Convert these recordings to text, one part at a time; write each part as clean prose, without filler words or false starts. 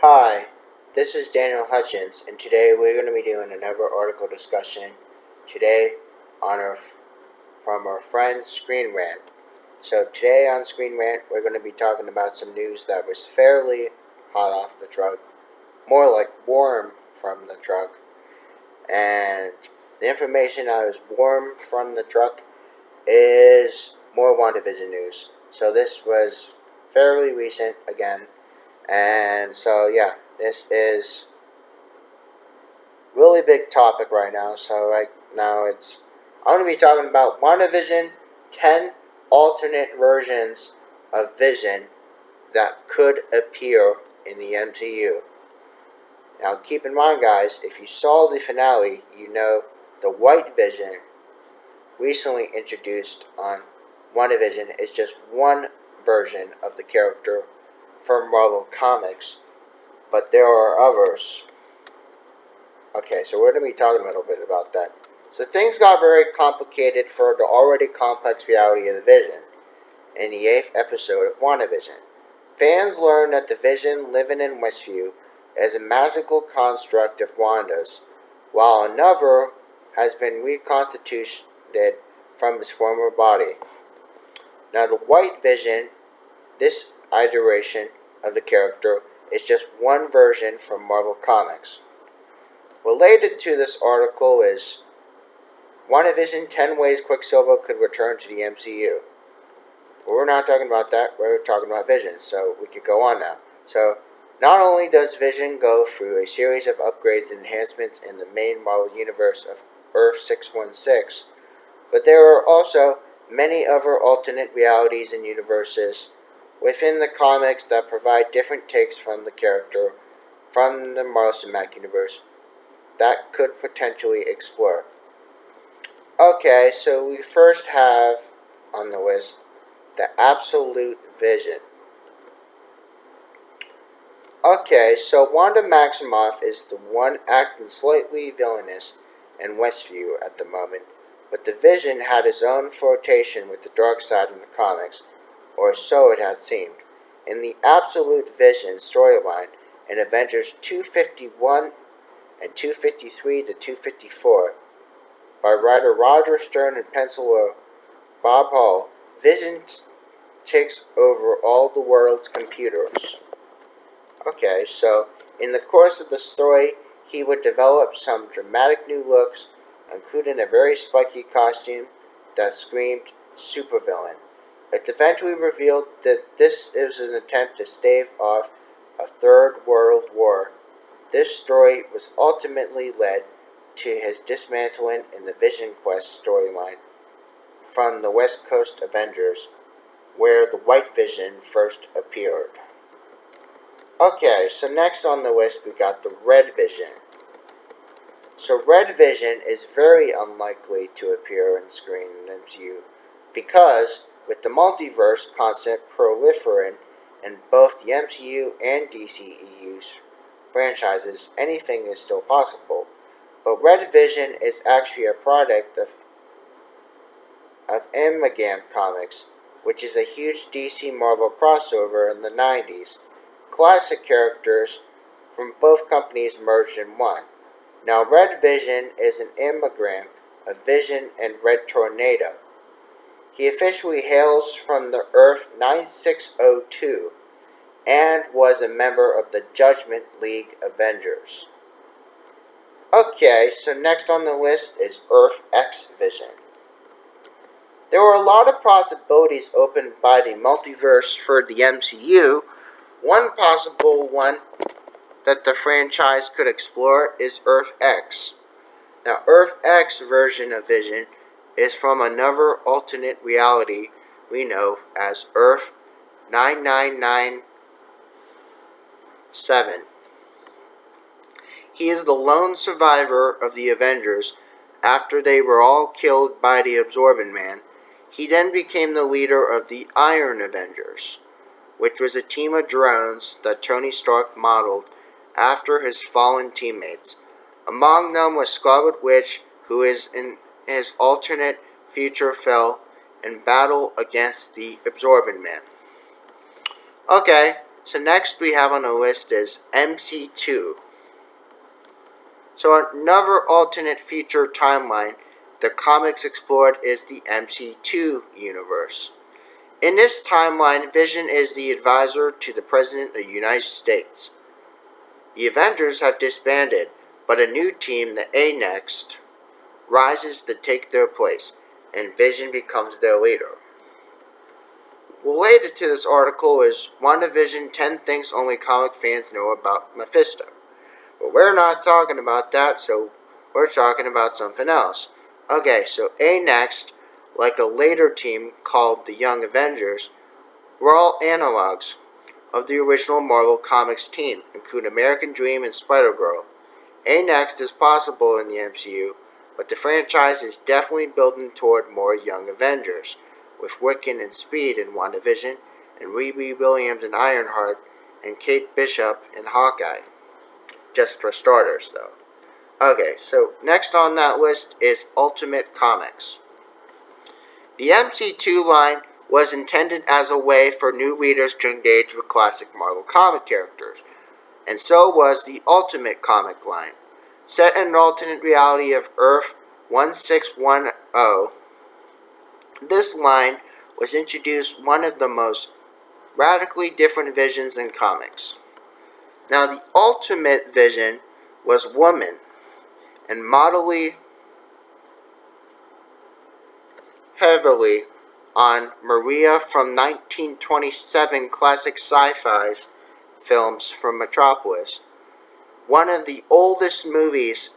Hi, this is Daniel Hutchins, and today we're going to be doing another article discussion today from our friend Screen Rant. So today on Screen Rant, we're going to be talking about some news that was fairly hot off the truck, more like warm from the truck, and the information that was warm from the truck is more Wandavision news. So this was fairly recent again. And so, yeah, this is really big topic right now. So right now I'm going to be talking about WandaVision, 10 alternate versions of Vision that could appear in the MCU. Now keep in mind, guys, if you saw the finale, you know the White Vision recently introduced on WandaVision is just one version of the character from Marvel Comics, but there are others. Okay, so we're going to be talking a little bit about that. So things got very complicated for the already complex reality of the Vision in the 8th episode of WandaVision. Fans learn that the Vision living in Westview is a magical construct of Wanda's, while another has been reconstituted from his former body. Now the White Vision, this iteration of the character, is just one version from Marvel Comics. Related to this article is WandaVision 10 Ways Quicksilver Could Return to the MCU. But we're not talking about that, we're talking about Vision, so we could go on now. So, not only does Vision go through a series of upgrades and enhancements in the main Marvel Universe of Earth 616, but there are also many other alternate realities and universes within the comics that provide different takes from the character from the Marvel Cinematic Universe that could potentially explore. Okay, so we first have on the list the Absolute Vision. Okay, so Wanda Maximoff is the one acting slightly villainous in Westview at the moment, but the Vision had his own flirtation with the dark side in the comics, or so it had seemed. In the Absolute Vision storyline in Avengers 251 and 253 to 254, by writer Roger Stern and penciler Bob Hall, Vision takes over all the world's computers. Okay, so in the course of the story, he would develop some dramatic new looks, including a very spiky costume that screamed supervillain. It's eventually revealed that this is an attempt to stave off a Third World War. This story was ultimately led to his dismantling in the Vision Quest storyline from the West Coast Avengers, where the White Vision first appeared. Okay, so next on the list we got the Red Vision. So Red Vision is very unlikely to appear in screen in the MCU because with the multiverse concept proliferating in both the MCU and DCEU's franchises, anything is still possible. But Red Vision is actually a product of Amalgam Comics, which is a huge DC Marvel crossover in the 90s. Classic characters from both companies merged in one. Now Red Vision is an anagram of Vision and Red Tornado. He officially hails from the Earth 9602 and was a member of the Judgment League Avengers. Okay, so next on the list is Earth X Vision. There were a lot of possibilities opened by the multiverse for the MCU. One possible one that the franchise could explore is Earth X. Now, Earth X version of Vision is from another alternate reality we know as Earth 9997. He is the lone survivor of the Avengers after they were all killed by the Absorbent Man. He then became the leader of the Iron Avengers, which was a team of drones that Tony Stark modeled after his fallen teammates. Among them was Scarlet Witch, who is in his alternate future fell in battle against the Absorbent Man. Okay, So next we have on the list is MC2. So another alternate future timeline the comics explored is the Mc2 Universe. In this timeline, Vision is the advisor to the President of the United States. The Avengers have disbanded, but a new team, the A-Next, rises to take their place, and Vision becomes their leader. Related to this article is Wandavision 10 Things Only Comic Fans Know About Mephisto. But we're not talking about that, so we're talking about something else. Okay, so A-Next, like a later team called the Young Avengers, were all analogs of the original Marvel Comics team, including American Dream and Spider-Girl. A-Next is possible in the MCU, but the franchise is definitely building toward more Young Avengers, with Wiccan and Speed in WandaVision, and Riri Williams in Ironheart, and Kate Bishop in Hawkeye. Just for starters, though. Okay, so next on that list is Ultimate Comics. The MC2 line was intended as a way for new readers to engage with classic Marvel comic characters, and so was the Ultimate Comic line. Set in an alternate reality of Earth 1610, this line was introduced one of the most radically different visions in comics. Now, the Ultimate Vision was woman, and modeled heavily on Maria from 1927 classic sci-fi films from Metropolis, one of the oldest movies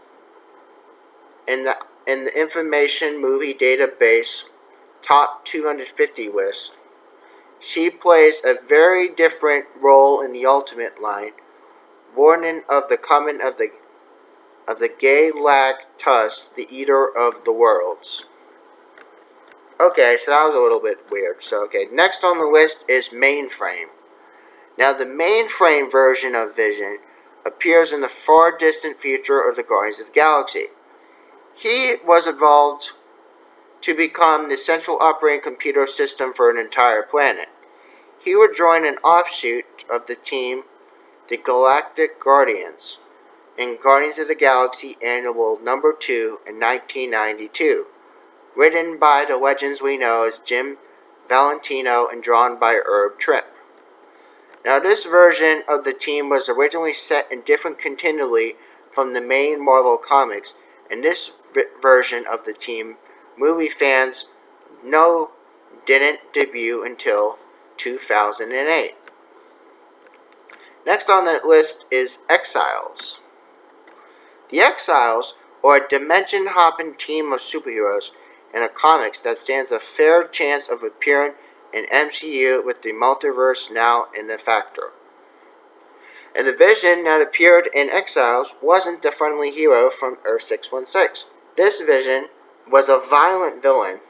in the Information Movie Database Top 250 list. She plays a very different role in the Ultimate line, warning of the coming of the Galactus, the Eater of the Worlds. Okay, so that was a little bit weird. So, okay, next on the list is Mainframe. Now, the Mainframe version of Vision appears in the far distant future of the Guardians of the Galaxy. He was evolved to become the central operating computer system for an entire planet. He would join an offshoot of the team, the Galactic Guardians, in Guardians of the Galaxy Annual Number 2 in 1992, written by the legends we know as Jim Valentino and drawn by Herb Tripp. Now, this version of the team was originally set in different continuity from the main Marvel comics, and this version of the team, movie fans know, didn't debut until 2008. Next on that list is Exiles. The Exiles are a dimension-hopping team of superheroes in a comics that stands a fair chance of appearing in MCU with the multiverse now in the factor. And the Vision that appeared in Exiles wasn't the friendly hero from Earth 616. This Vision was a violent villain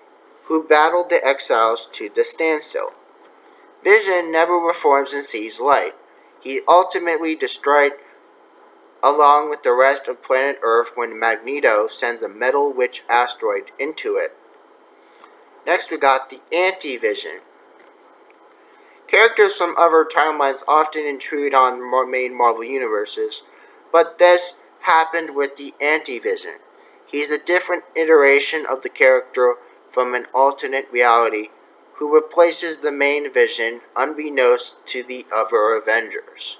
who battled the Exiles to the standstill. Vision never reforms and sees light. He ultimately destroyed along with the rest of planet Earth when Magneto sends a Metal Witch asteroid into it. Next we got the Antivision. Characters from other timelines often intrude on main Marvel universes, but this happened with the Antivision. He's a different iteration of the character from an alternate reality who replaces the main Vision unbeknownst to the other Avengers.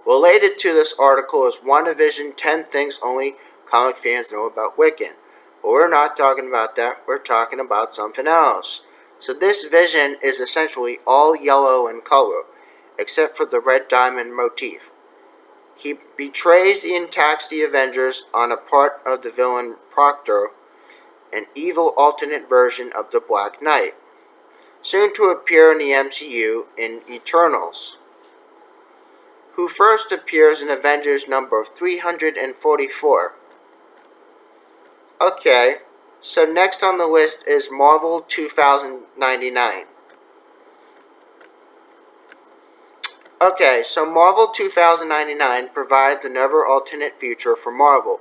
Related to this article is WandaVision 10 Things Only Comic Fans Know About Wiccan. But we're not talking about that, we're talking about something else. So this Vision is essentially all yellow in color, except for the red diamond motif. He betrays and attacks the Avengers on a part of the villain Proctor, an evil alternate version of the Black Knight, soon to appear in the MCU in Eternals, who first appears in Avengers number 344. Okay, so next on the list is Marvel 2099. Okay, so Marvel 2099 provides another alternate future for Marvel.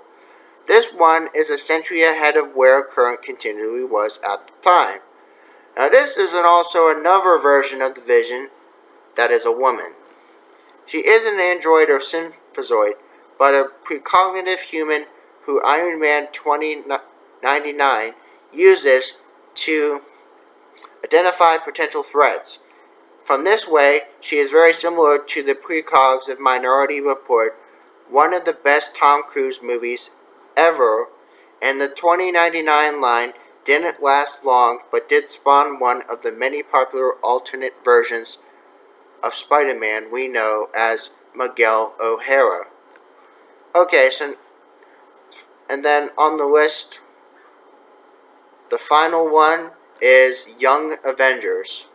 This one is a century ahead of where current continuity was at the time. Now this is also another version of the Vision that is a woman. She is an android or synthozoid, but a precognitive human who Iron Man 2099 uses to identify potential threats. From this way, she is very similar to the precogs of Minority Report, one of the best Tom Cruise movies ever, and the 2099 line didn't last long but did spawn one of the many popular alternate versions of Spider-Man we know as Miguel O'Hara. Okay, and then on the list, the final one is Young Avengers.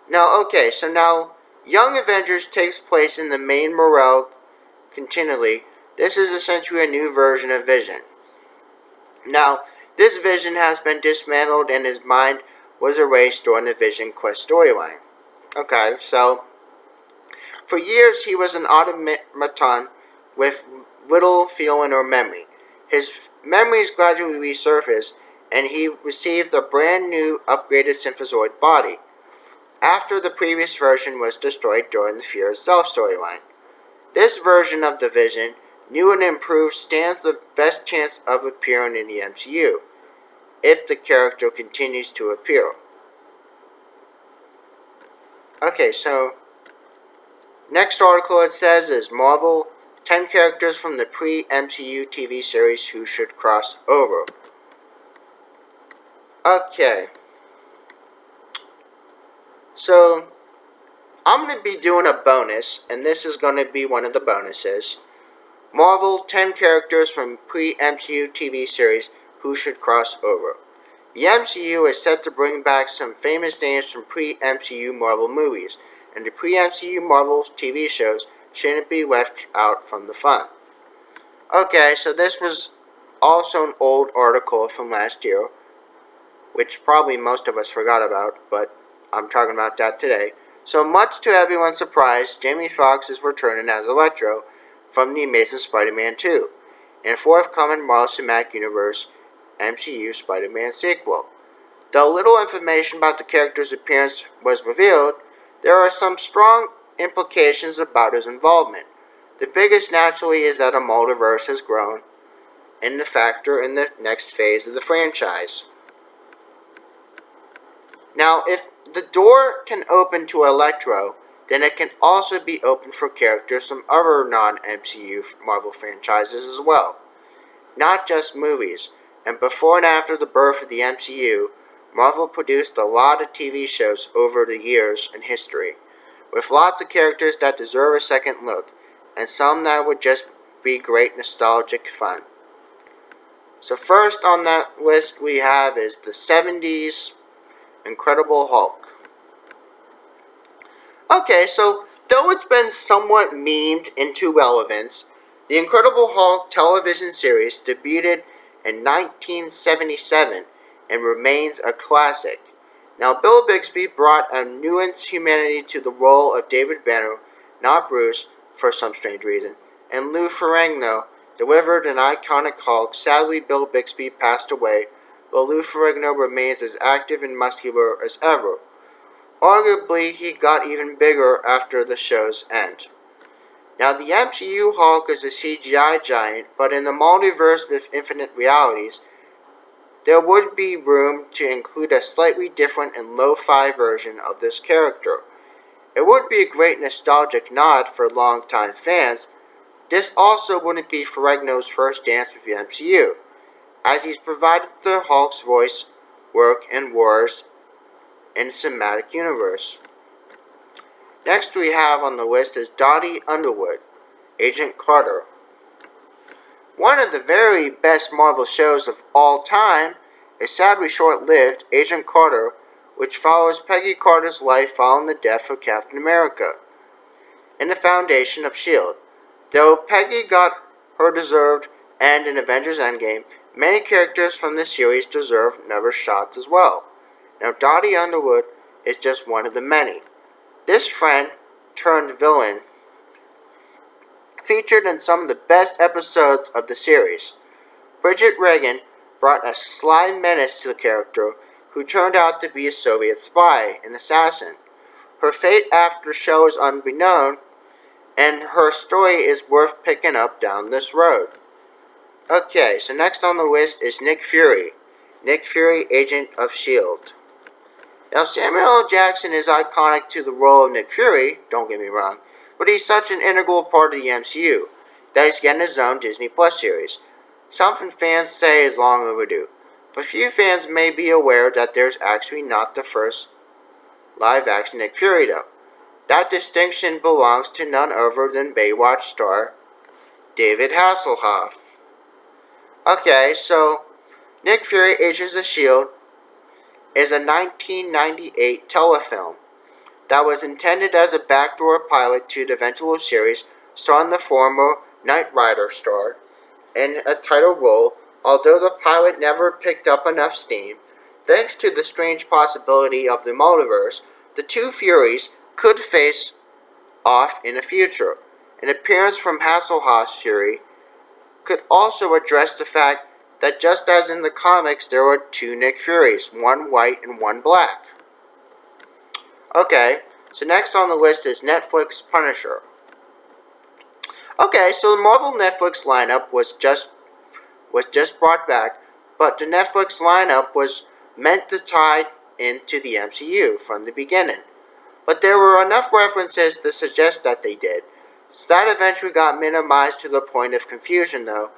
Now, Young Avengers takes place in the main Morale continually. This is essentially a new version of Vision. Now, this Vision has been dismantled and his mind was erased during the Vision Quest storyline. Okay, so for years he was an automaton with little feeling or memory. His memories gradually resurfaced and he received a brand new upgraded synthezoid body after the previous version was destroyed during the Fear Itself storyline. This version of the Vision, new and improved, stands the best chance of appearing in the MCU, if the character continues to appear. Okay, so next article it says is Marvel 10 characters from the pre-MCU TV series who should cross over. Okay. So, I'm going to be doing a bonus, and this is going to be one of the bonuses. Marvel 10 characters from pre-MCU TV series who should cross over. The MCU is set to bring back some famous names from pre-MCU Marvel movies, and the pre-MCU Marvel TV shows shouldn't be left out from the fun. Okay, so this was also an old article from last year, which probably most of us forgot about, but I'm talking about that today. So much to everyone's surprise, Jamie Foxx is returning as Electro from The Amazing Spider-Man 2, in a forthcoming Marvel Cinematic Universe MCU Spider-Man sequel. Though little information about the character's appearance was revealed, there are some strong implications about his involvement. The biggest, naturally, is that a multiverse has grown in the factor in the next phase of the franchise. Now, if the door can open to Electro, then it can also be opened for characters from other non-MCU Marvel franchises as well, not just movies. And before and after the birth of the MCU, Marvel produced a lot of TV shows over the years in history, with lots of characters that deserve a second look, and some that would just be great nostalgic fun. So first on that list we have is the 70s Incredible Hulk. Okay, so though it's been somewhat memed into relevance, the Incredible Hulk television series debuted in 1977 and remains a classic. Now, Bill Bixby brought a nuanced humanity to the role of David Banner, not Bruce, for some strange reason, and Lou Ferrigno delivered an iconic Hulk. Sadly, Bill Bixby passed away, but Lou Ferrigno remains as active and muscular as ever. Arguably, he got even bigger after the show's end. Now, the MCU Hulk is a CGI giant, but in the multiverse with infinite realities, there would be room to include a slightly different and lo-fi version of this character. It would be a great nostalgic nod for longtime fans. This also wouldn't be Ferrigno's first dance with the MCU, as he's provided the Hulk's voice work in Wars in the Cinematic Universe. Next we have on the list is Dottie Underwood, Agent Carter. One of the very best Marvel shows of all time is sadly short-lived Agent Carter, which follows Peggy Carter's life following the death of Captain America and the foundation of S.H.I.E.L.D. Though Peggy got her deserved end in Avengers Endgame, many characters from this series deserve another shots as well. Now, Dottie Underwood is just one of the many. This friend turned villain featured in some of the best episodes of the series. Bridget Regan brought a sly menace to the character, who turned out to be a Soviet spy and assassin. Her fate after the show is unbeknown, and her story is worth picking up down this road. Okay, so next on the list is Nick Fury. Nick Fury, Agent of S.H.I.E.L.D. Now, Samuel L. Jackson is iconic to the role of Nick Fury, don't get me wrong, but he's such an integral part of the MCU that he's getting his own Disney Plus series. Something fans say is long overdue, but few fans may be aware that there's actually not the first live-action Nick Fury, though. That distinction belongs to none other than Baywatch star David Hasselhoff. Okay, so Nick Fury, Agents of S.H.I.E.L.D. is a 1998 telefilm that was intended as a backdoor pilot to the eventual series starring the former Knight Rider star in a title role. Although the pilot never picked up enough steam, thanks to the strange possibility of the multiverse, the two Furies could face off in the future. An appearance from Hasselhoff's Fury could also address the fact that just as in the comics there were two Nick Furies, one white and one black. Okay, so next on the list is Netflix Punisher. Okay, so the Marvel Netflix lineup was just brought back, but the Netflix lineup was meant to tie into the MCU from the beginning. But there were enough references to suggest that they did, so that eventually got minimized to the point of confusion, though,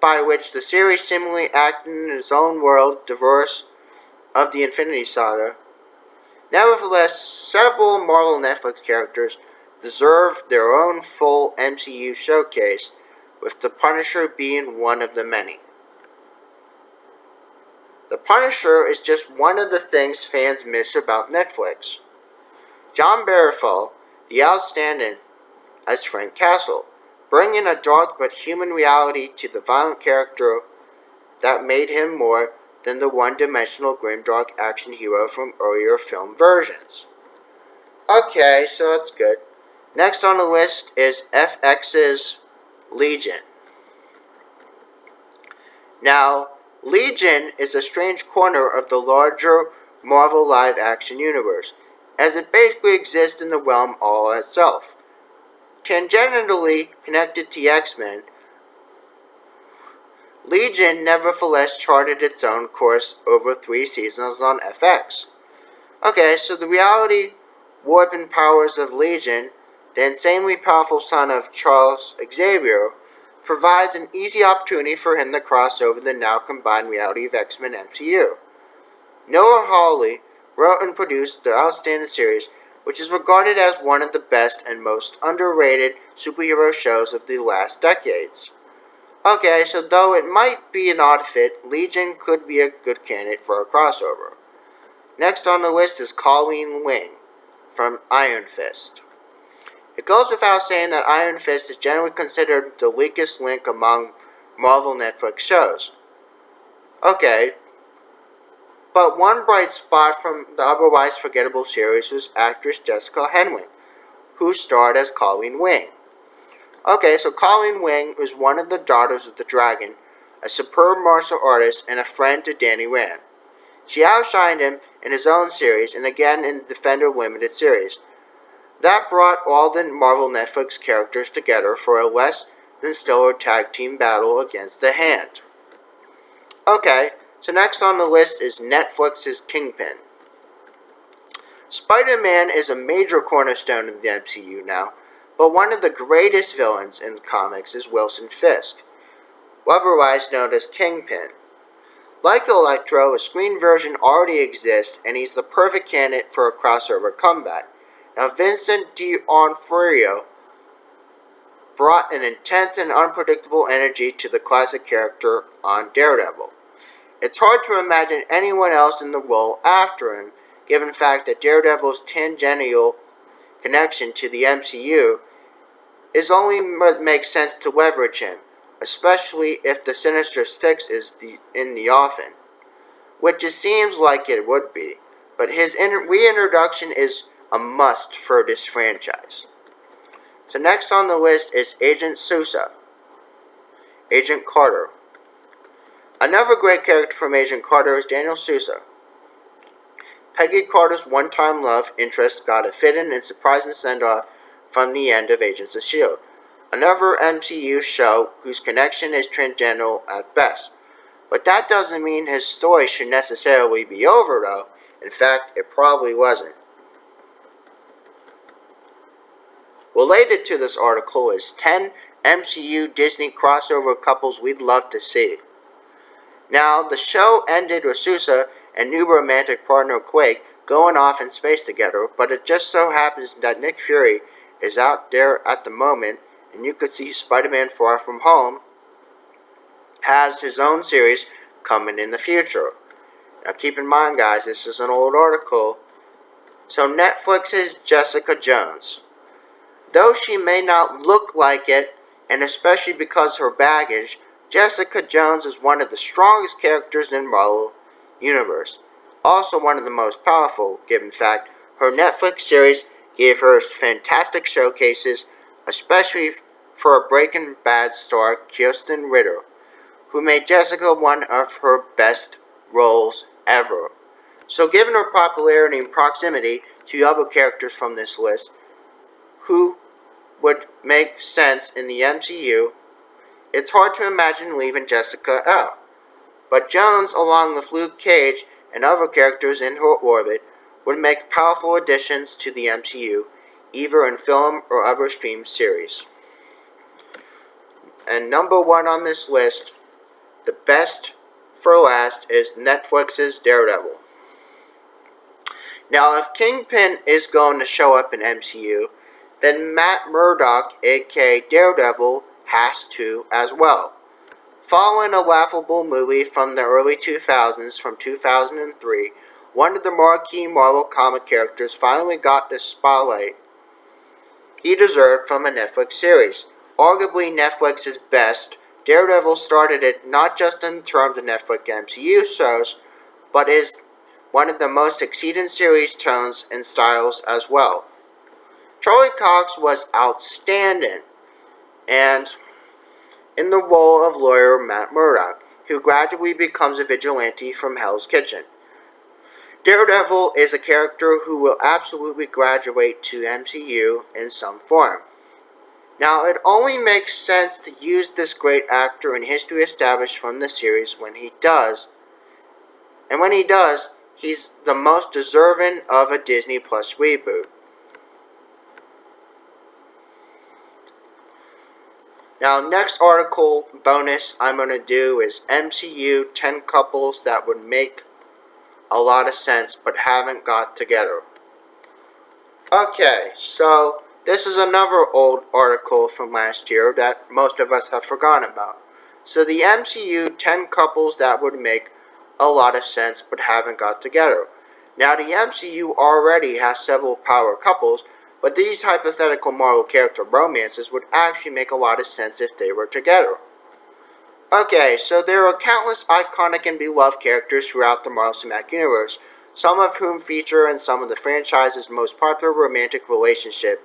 by which the series seemingly acted in its own world, diverse of the Infinity Saga. Nevertheless, several Marvel Netflix characters deserve their own full MCU showcase, with the Punisher being one of the many. The Punisher is just one of the things fans miss about Netflix. John Barrowfall, the outstanding as Frank Castle, bringing a dark but human reality to the violent character that made him more than the one-dimensional grimdark action hero from earlier film versions. Okay, so that's good. Next on the list is FX's Legion. Now, Legion is a strange corner of the larger Marvel live-action universe, as it basically exists in the realm all itself. Tangentially connected to X-Men, Legion nevertheless charted its own course over 3 seasons on FX. Okay, so the reality warping powers of Legion, the insanely powerful son of Charles Xavier, provides an easy opportunity for him to cross over the now combined reality of X-Men MCU. Noah Hawley wrote and produced the outstanding series, which is regarded as one of the best and most underrated superhero shows of the last decades. Okay, so though it might be an odd fit, Legion could be a good candidate for a crossover. Next on the list is Colleen Wing from Iron Fist. It goes without saying that Iron Fist is generally considered the weakest link among Marvel Netflix shows. Okay, but one bright spot from the otherwise forgettable series was actress Jessica Henwick, who starred as Colleen Wing. Okay, so Colleen Wing was one of the daughters of the Dragon, a superb martial artist and a friend to Danny Rand. She outshined him in his own series and again in the Defender Limited series. That brought all the Marvel Netflix characters together for a less than stellar tag team battle against the Hand. Okay, so next on the list is Netflix's Kingpin. Spider-Man is a major cornerstone of the MCU now, but one of the greatest villains in comics is Wilson Fisk, otherwise known as Kingpin. Like Electro, a screen version already exists, and he's the perfect candidate for a crossover comeback. Now, Vincent D'Onofrio brought an intense and unpredictable energy to the classic character on Daredevil. It's hard to imagine anyone else in the role after him, given the fact that Daredevil's tangential connection to the MCU is only what makes sense to leverage him, especially if the Sinister Six is in the offing, which it seems like it would be, but his reintroduction is a must for this franchise. So next on the list is Agent Souza, Agent Carter. Another great character from Agent Carter is Daniel Souza. Peggy Carter's one-time love interest got a fitting and surprising send-off from the end of Agents of S.H.I.E.L.D., another MCU show whose connection is tangential at best. But that doesn't mean his story should necessarily be over, though. In fact, it probably wasn't. Related to this article is 10 MCU Disney crossover couples we'd love to see. Now, the show ended with Souza and new romantic partner Quake going off in space together, but it just so happens that Nick Fury is out there at the moment, and you could see Spider-Man Far From Home has his own series coming in the future. Now keep in mind, guys, this is an old article. So Netflix's Jessica Jones. Though she may not look like it, and especially because of her baggage, Jessica Jones is one of the strongest characters in Marvel Universe. Also one of the most powerful, given fact her Netflix series gave her fantastic showcases, especially for a Breaking Bad star, Kirsten Ritter, who made Jessica one of her best roles ever. So given her popularity and proximity to other characters from this list, who would make sense in the MCU, it's hard to imagine leaving Jessica out. But Jones, along with Luke Cage and other characters in her orbit, would make powerful additions to the MCU, either in film or other streamed series. And number one on this list, the best for last, is Netflix's Daredevil. Now, if Kingpin is going to show up in MCU, then Matt Murdock, aka Daredevil, has to as well. Following a laughable movie from the early 2000s from 2003, one of the marquee Marvel comic characters finally got the spotlight he deserved from a Netflix series. Arguably Netflix's best, Daredevil started it not just in terms of Netflix MCU shows, but is one of the most succeeding series tones and styles as well. Charlie Cox was outstanding, and in the role of lawyer Matt Murdock, who gradually becomes a vigilante from Hell's Kitchen. Daredevil is a character who will absolutely graduate to MCU in some form. Now, it only makes sense to use this great actor and history established from the series when he does. And when he does, he's the most deserving of a Disney Plus reboot. Now, next article bonus I'm going to do is MCU 10 couples that would make a lot of sense but haven't got together. Okay, so this is another old article from last year that most of us have forgotten about. So the MCU 10 couples that would make a lot of sense but haven't got together. Now, the MCU already has several power couples, but these hypothetical Marvel character romances would actually make a lot of sense if they were together. Okay, so there are countless iconic and beloved characters throughout the Marvel Cinematic Universe, some of whom feature in some of the franchise's most popular romantic relationship.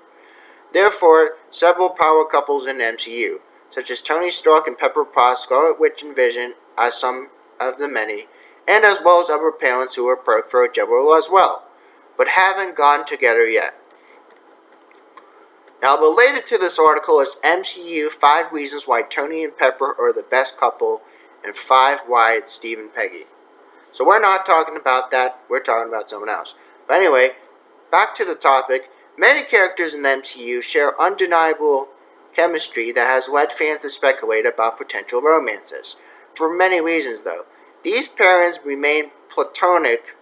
Therefore, several power couples in the MCU, such as Tony Stark and Pepper Potts, Scarlet Witch and Vision, as some of the many, and as well as other parents who are perfect for a Jewel as well, but haven't gone together yet. Now, related to this article is MCU 5 reasons why Tony and Pepper are the best couple, and 5 why it's Steve and Peggy. So we're not talking about that, we're talking about someone else. But anyway, back to the topic. Many characters in the MCU share undeniable chemistry that has led fans to speculate about potential romances. For many reasons, though. These pairings remain platonic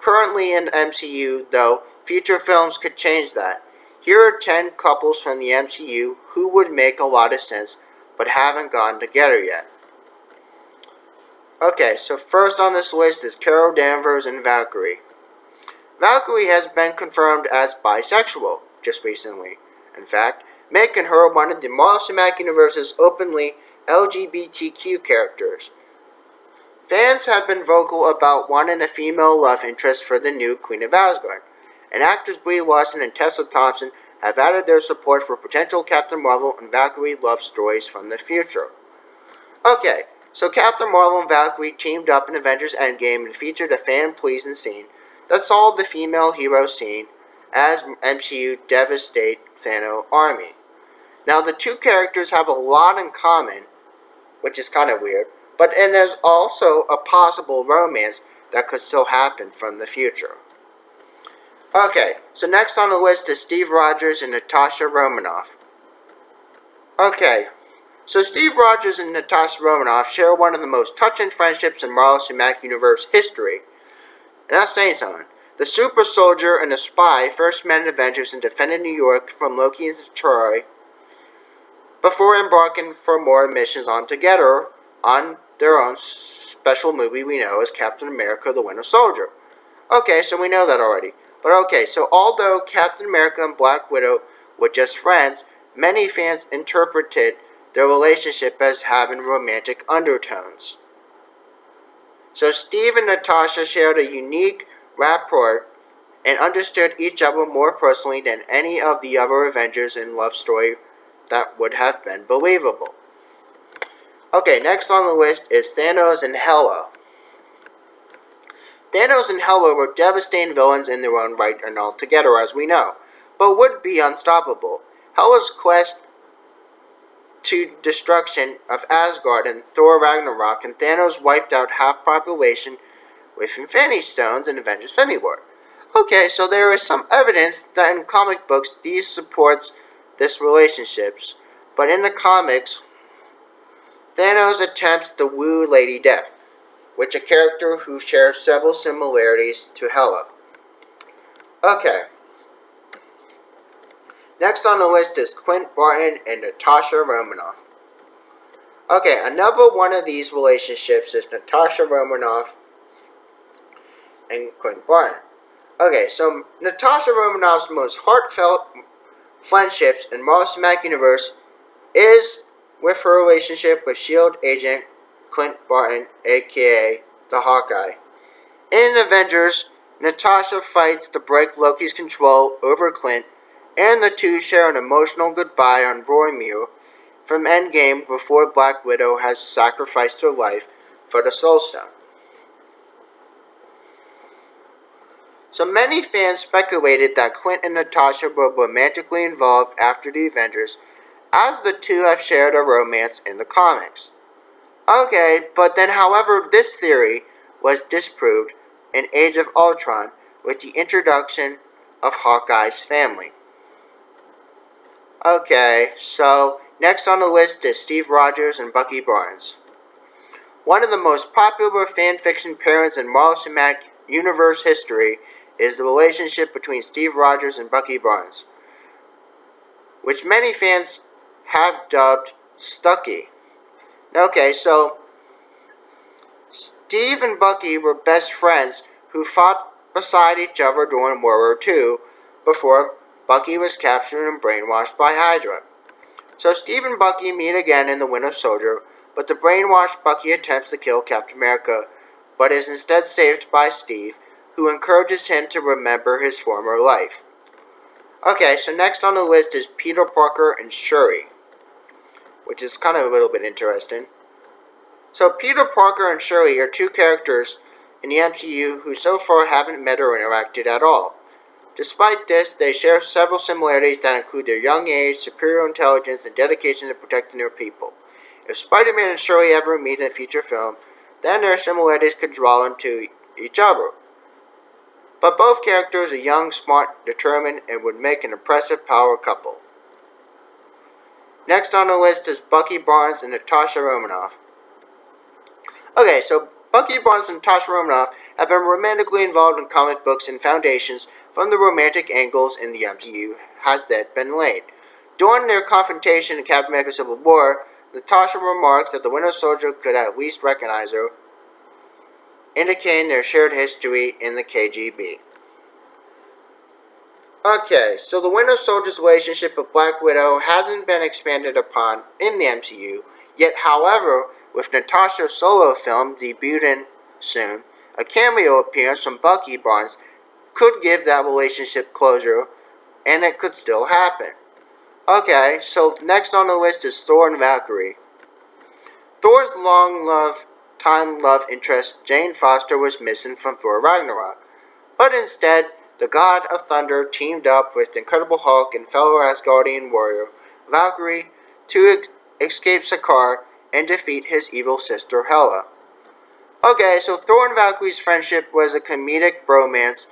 currently in the MCU, though future films could change that. Here are 10 couples from the MCU who would make a lot of sense but haven't gotten together yet. Okay, so first on this list is Carol Danvers and Valkyrie. Valkyrie has been confirmed as bisexual just recently. In fact, making her one of the Marvel Cinematic Universe's openly LGBTQ characters. Fans have been vocal about wanting a female love interest for the new Queen of Asgard, and actors Brie Larson and Tessa Thompson have added their support for potential Captain Marvel and Valkyrie love stories from the future. Okay, so Captain Marvel and Valkyrie teamed up in Avengers Endgame and featured a fan-pleasing scene that saw the female hero seen as MCU devastate Thanos' army. Now, the two characters have a lot in common, which is kind of weird, and there's also a possible romance that could still happen from the future. Okay, so next on the list is Steve Rogers and Natasha Romanoff. Okay, so Steve Rogers and Natasha Romanoff share one of the most touching friendships in Marvel Cinematic Universe history. And that's saying something. The super soldier and the spy first met in Avengers and defended New York from Loki and Troy before embarking for more missions on together on their own special movie we know as Captain America the Winter Soldier. Okay, so we know that already. But okay, so although Captain America and Black Widow were just friends, many fans interpreted their relationship as having romantic undertones. So Steve and Natasha shared a unique rapport and understood each other more personally than any of the other Avengers in love story that would have been believable. Okay, next on the list is Thanos and Hela. Thanos and Hela were devastating villains in their own right and altogether, as we know, but would be unstoppable. Hela's quest to destruction of Asgard in Thor Ragnarok, and Thanos wiped out half population with Infinity Stones in Avengers Infinity War. Okay, so there is some evidence that in comic books these supports this relationships, but in the comics, Thanos attempts to woo Lady Death, which a character who shares several similarities to Hela. Okay. Next on the list is Clint Barton and Natasha Romanoff. Okay, another one of these relationships is Natasha Romanoff and Clint Barton. Okay, so Natasha Romanoff's most heartfelt friendships in Marvel Cinematic Universe is with her relationship with S.H.I.E.L.D. agent Clint Barton, aka the Hawkeye. In Avengers, Natasha fights to break Loki's control over Clint, and the two share an emotional goodbye on Vormir from Endgame before Black Widow has sacrificed her life for the Soul Stone. So many fans speculated that Clint and Natasha were romantically involved after the Avengers, as the two have shared a romance in the comics. Okay, but then however this theory was disproved in Age of Ultron with the introduction of Hawkeye's family. Okay, so next on the list is Steve Rogers and Bucky Barnes. One of the most popular fanfiction pairings in Marvel Cinematic Universe history is the relationship between Steve Rogers and Bucky Barnes, which many fans have dubbed Stucky. Okay, so Steve and Bucky were best friends who fought beside each other during World War II before Bucky was captured and brainwashed by Hydra. So Steve and Bucky meet again in The Winter Soldier, but the brainwashed Bucky attempts to kill Captain America, but is instead saved by Steve, who encourages him to remember his former life. Okay, so next on the list is Peter Parker and Shuri, which is kind of a little bit interesting. So Peter Parker and Shuri are two characters in the MCU who so far haven't met or interacted at all. Despite this, they share several similarities that include their young age, superior intelligence, and dedication to protecting their people. If Spider-Man and Shuri ever meet in a future film, then their similarities could draw them to each other. But both characters are young, smart, determined, and would make an impressive power couple. Next on the list is Bucky Barnes and Natasha Romanoff. Okay, so Bucky Barnes and Natasha Romanoff have been romantically involved in comic books and foundations from the romantic angles in the MCU has that been laid. During their confrontation in Captain America Civil War, Natasha remarks that the Winter Soldier could at least recognize her, indicating their shared history in the KGB. Okay, so the Winter Soldier's relationship with Black Widow hasn't been expanded upon in the MCU, yet however, with Natasha's solo film debuting soon, a cameo appearance from Bucky Barnes could give that relationship closure, and it could still happen. Okay, so next on the list is Thor and Valkyrie. Thor's time love interest, Jane Foster, was missing from Thor Ragnarok. But instead, the God of Thunder teamed up with the Incredible Hulk and fellow Asgardian warrior Valkyrie to escape Sakaar and defeat his evil sister Hela. Okay, so Thor and Valkyrie's friendship was a comedic bromance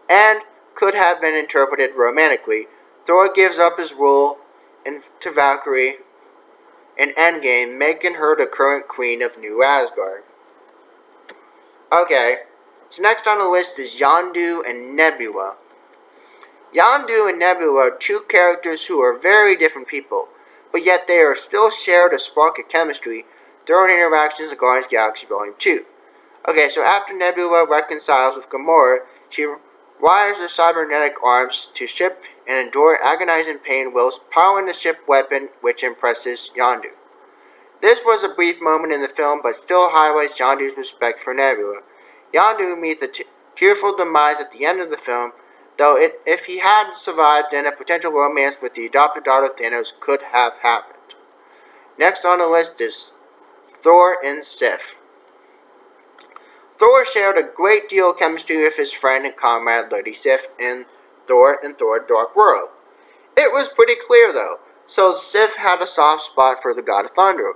and could have been interpreted romantically. Thor gives up his role to Valkyrie in Endgame, making her the current queen of New Asgard. Okay, so next on the list is Yondu and Nebula. Yondu and Nebula are two characters who are very different people, but yet they are still shared a spark of chemistry during interactions in Guardians of the Galaxy Volume 2. Okay, so after Nebula reconciles with Gamora, she wires her cybernetic arms to ship and endure agonizing pain whilst powering the ship weapon, which impresses Yondu. This was a brief moment in the film, but still highlights Yondu's respect for Nebula. Yondu meets a tearful demise at the end of the film, though if he hadn't survived, then a potential romance with the adopted daughter of Thanos could have happened. Next on the list is Thor and Sif. Thor shared a great deal of chemistry with his friend and comrade Lady Sif in Thor and Thor Dark World. It was pretty clear though, so Sif had a soft spot for the God of Thunder.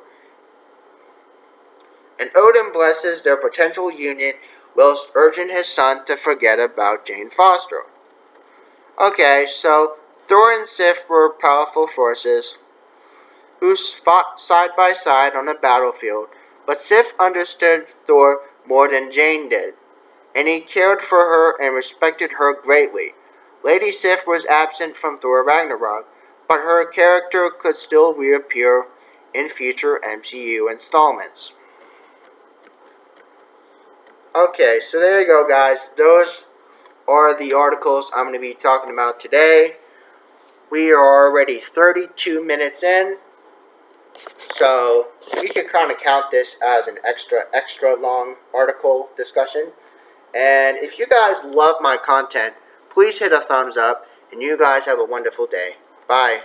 And Odin blesses their potential union whilst urging his son to forget about Jane Foster. Okay, so Thor and Sif were powerful forces who fought side by side on a battlefield, but Sif understood Thor more than Jane did, and he cared for her and respected her greatly. Lady Sif was absent from Thor Ragnarok, but her character could still reappear in future MCU installments. Okay, so there you go, guys. Those are the articles I'm going to be talking about today. We are already 32 minutes in, so we can kind of count this as an extra long article discussion. And if you guys love my content, please hit a thumbs up, and you guys have a wonderful day. Bye.